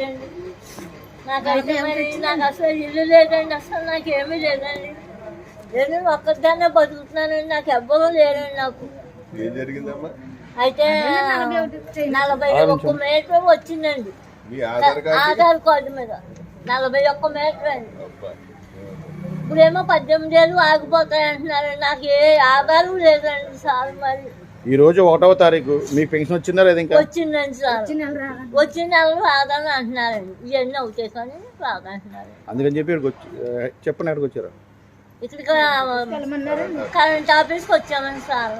లేదండి. నాకైతే మరి నాకు అసలు ఇల్లు లేదండి, అసలు నాకేమీ లేదండి. నేను ఒక్కదాన్నే బతుకుతున్నానండి, నాకు ఎవ్వరూ లేరండి. నాకు అయితే 41 మీటర్ వచ్చిందండి ఆధార్ కార్డు మీద, 41 మీటర్ అండి. ఇప్పుడేమో 18 ఏళ్ళు ఆగిపోతాయి అంటున్నారండి. నాకు ఏ ఆధారం లేదండి సార్. మరి ఈ రోజు 1వ తారీఖు మీకు పెన్షన్ వచ్చిందా లేదా? ఇంకా వచ్చిందండి సార్, వచ్చిన నెలలు రాదని అంటున్నారండి. ఇవన్నీ అవుతాయి కానీ రాదంటున్నారు. అందుకని చెప్పి చెప్పండి, ఎక్కడికి వచ్చారు? ఇక్కడికి కరెంట్ ఆఫీస్కి వచ్చామండి సార్.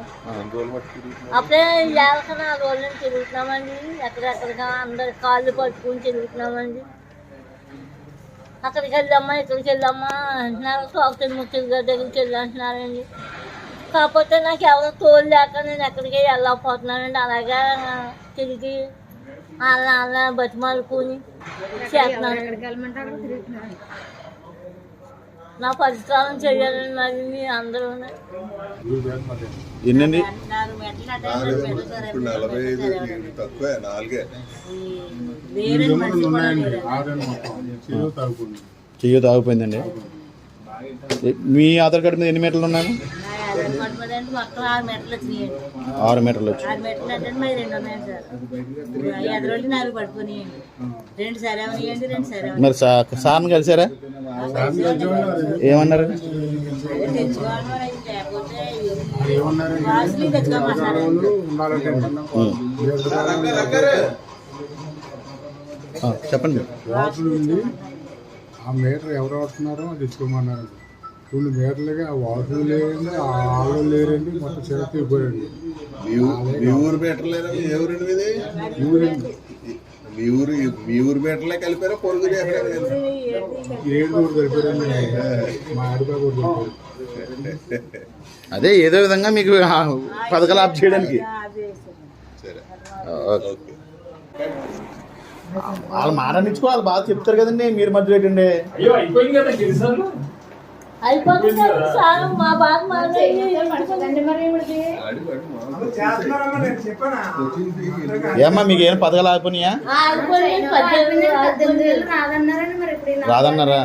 అప్పుడే ఏళ్ళకి 4 రోజుల నుంచి తిరుగుతున్నామండి. ఎక్కడెక్కడిగా అందరి కాళ్ళు పట్టుకుని తిరుగుతున్నామండి. అక్కడికి వెళ్ళమ్మా ఇక్కడికి వెళ్ళమ్మా అంటున్నారు. సోకటి ముఖ్యుల దగ్గరికి వెళ్ళి అంటున్నారండి. కాకపోతే నాకు ఎవరో తోడు లేక నేను ఎక్కడికి వెళ్ళకపోతున్నానండి. అలాగే తిరిగి వాళ్ళ బతిమాలుకుని చేస్తున్నాను. నా పరిష్కారం చేయాలని మరి మీ అందరూ. ఎన్నండి? చెయ్యి తాగిపోయిందండి. మీ ఆధార్ కార్డు మీద ఎన్ని మీటర్లు ఉన్నాను? 6 మీటర్లు వచ్చి మరి సార్ని కలిసారా? ఏమన్నారు? చెప్పండి. ఆ మీటర్ ఎవరు అవుతున్నారో తెచ్చుకోమన్నారు. 2 మీటర్లకి ఆ వాసులు లేరండి, ఆ ఆళ్ళు లేరండి, మొత్తం చేతిపోయండి. మీ ఊరు మీటర్లేరా? ఏ ఊరండి మీది? మీ ఊరు మీటర్లే కలిపారా? పొరుగు 7 ఊరు కలిపారండి. మా ఆడిపాకు కలిపారు. అదే ఏదో విధంగా మీకు పథకాలు ఆఫ్ చేయడానికి. వాళ్ళు మాట్లాడించుకో, వాళ్ళు బాగా చెప్తారు కదండి. మీరు మధ్య పెట్టండి. అయిపోతుంది సార్, మా బాధ ఏమ్మా మీకు ఏమైనా పథకాలు ఆగిపోయినాయా? రాదన్నారా?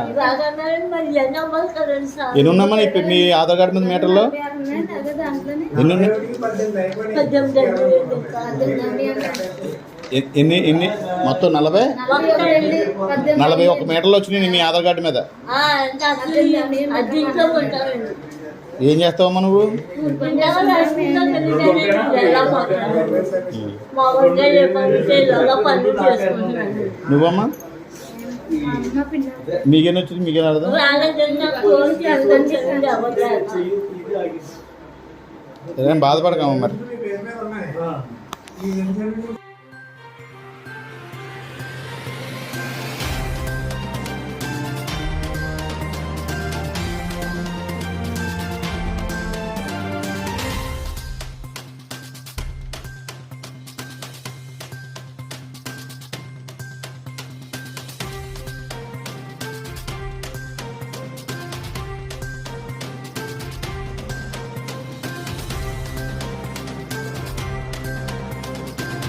ఎన్ని ఉన్నామా మీ ఆధార్ కార్డు మీద మీటర్లో? ఎన్ని ఉన్నాయి? ఎన్ని మొత్తం 41 మీటర్లు వచ్చినాయి మీ ఆధార్ కార్డు మీద. ఏం చేస్తావమ్మా నువ్వు? నువ్వమ్మా మీకేం వచ్చింది? మీకేం అర్థం? బాధపడకమ్మా మరి.